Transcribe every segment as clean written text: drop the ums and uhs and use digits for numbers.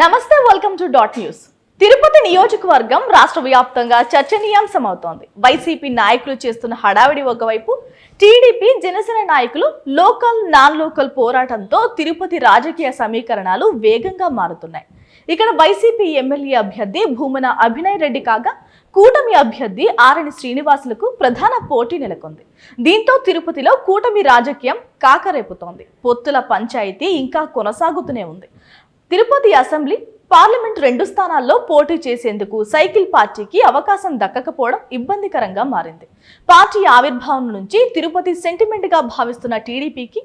నమస్తే, welcome to dot news. Tirupati నియోజకవర్గం రాష్ట్ర వ్యాప్తంగా చర్చనీయాంశమవుతోంది. వైసీపీ నాయకులు చేస్తున్న హడావిడి ఒకవైపు, టీడీపీ జనసేన నాయకులు లోకల్ నాన్ లోకల్ పోరాటంతో తిరుపతి రాజకీయ సమీకరణాలు వేగంగా మారుతున్నాయి. ఇక్కడ వైసీపీ ఎమ్మెల్యే అభ్యర్థి భూమన అభినయ్ రెడ్డి కాగా, కూటమి అభ్యర్థి ఆరణి శ్రీనివాసులకు ప్రధాన పోటీ నెలకొంది. దీంతో తిరుపతిలో కూటమి రాజకీయం కాకరేపుతోంది. పొత్తుల పంచాయతీ ఇంకా కొనసాగుతూనే ఉంది. తిరుపతి అసెంబ్లీ, పార్లమెంట్ 2 స్థానాల్లో పోటీ చేసేందుకు సైకిల్ పార్టీకి అవకాశం దక్కకపోవడం ఇబ్బందికరంగా మారింది. పార్టీ ఆవిర్భావం నుంచి తిరుపతి సెంటిమెంట్ గా భావిస్తున్న టీడీపీకి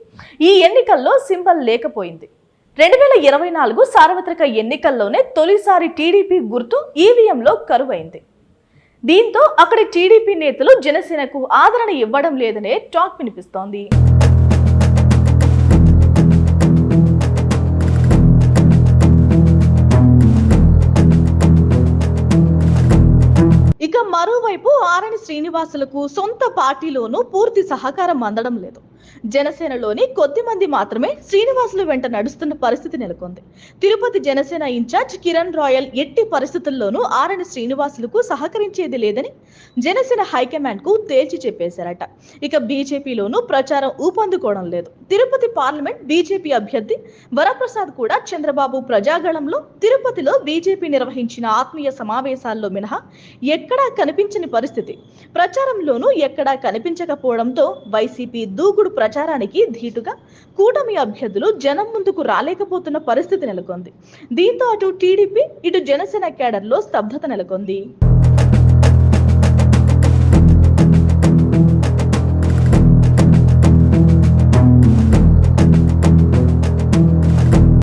ఈ ఎన్నికల్లో సింబల్ లేకపోయింది. 2024 సార్వత్రిక ఎన్నికల్లోనే తొలిసారి టీడీపీ గుర్తు ఈవీఎంలో కరువైంది. దీంతో అక్కడి టీడీపీ నేతలు జనసేనకు ఆదరణ ఇవ్వడం లేదనే టాక్ వినిపిస్తోంది. ఇక మరోవైపు ఆరణి శ్రీనివాసులకు సొంత పార్టీలోనూ పూర్తి సహకారం అందడం లేదు. జనసేనలోని కొద్ది మంది మాత్రమే శ్రీనివాసులు వెంట నడుస్తున్న పరిస్థితి నెలకొంది. తిరుపతి జనసేన ఇన్ఛార్జ్ కిరణ్ రాయల్ ఎట్టి పరిస్థితుల్లోనూ ఆరణి శ్రీనివాసులకు సహకరించేది లేదని జనసేన హైకమాండ్ కు తేల్చి చెప్పేశారట. ఇక బీజేపీలోనూ ప్రచారం ఊపందుకోవడం లేదు. తిరుపతి పార్లమెంట్ బీజేపీ అభ్యర్థి వరప్రసాద్ కూడా చంద్రబాబు ప్రజాగళంలో తిరుపతిలో బీజేపీ నిర్వహించిన ఆత్మీయ సమావేశాల్లో మినహా ఎక్కడా కనిపించని పరిస్థితి. ప్రచారంలోనూ ఎక్కడా కనిపించకపోవడంతో వైసీపీ దూకుడు ప్రచారానికి ధీటుగా కూటమి అభ్యర్థులు జనం ముందుకు రాలేకపోతున్న పరిస్థితి నెలకొంది. దీంతో అటు టీడీపీ, ఇటు జనసేన కేడర్లో స్తబ్దత నెలకొంది.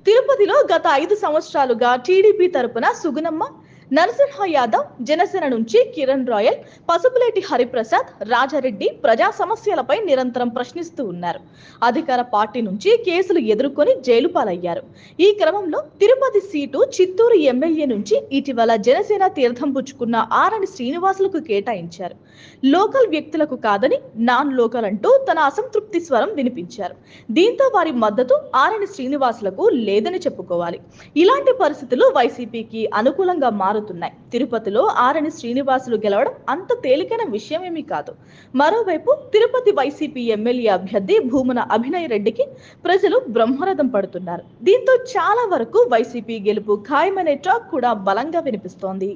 తిరుపతిలో గత 5 సంవత్సరాలుగా టీడీపీ తరపున సుగుణమ్మ, నరసింహ యాదవ్, జనసేన నుంచి కిరణ్ రాయల్, పసుపులేటి హరిప్రసాద్, రాజారెడ్డి ప్రజా సమస్యలపై నిరంతరం ప్రశ్నిస్తూ ఉన్నారు. అధికార పార్టీ నుంచి కేసులు ఎదుర్కొని జైలు పాలయ్యారు. ఈ క్రమంలో తిరుపతి సీటు చిత్తూరు ఎమ్మెల్యే నుంచి ఇటీవల జనసేన తీర్థం పుచ్చుకున్న ఆరణి శ్రీనివాసులకు కేటాయించారు. లోకల్ వ్యక్తులకు కాదని నాన్ లోకల్ అంటూ తన అసంతృప్తి స్వరం వినిపించారు. దీంతో వారి మద్దతు ఆరణి శ్రీనివాసులకు లేదని చెప్పుకోవాలి. ఇలాంటి పరిస్థితులు వైసీపీకి అనుకూలంగా మారుతున్నాయి. తిరుపతిలో ఆరణి శ్రీనివాసులు గెలవడం అంత తేలికైన విషయమేమీ కాదు. మరోవైపు తిరుపతి వైసీపీ ఎమ్మెల్యే అభ్యర్థి భూమన అభినయ్ రెడ్డికి ప్రజలు బ్రహ్మరథం పడుతున్నారు. దీంతో చాలా వరకు వైసీపీ గెలుపు ఖాయమనే టాక్ కూడా బలంగా వినిపిస్తోంది.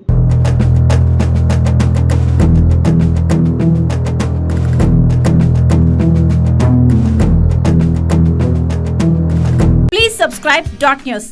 Please subscribe Dot News.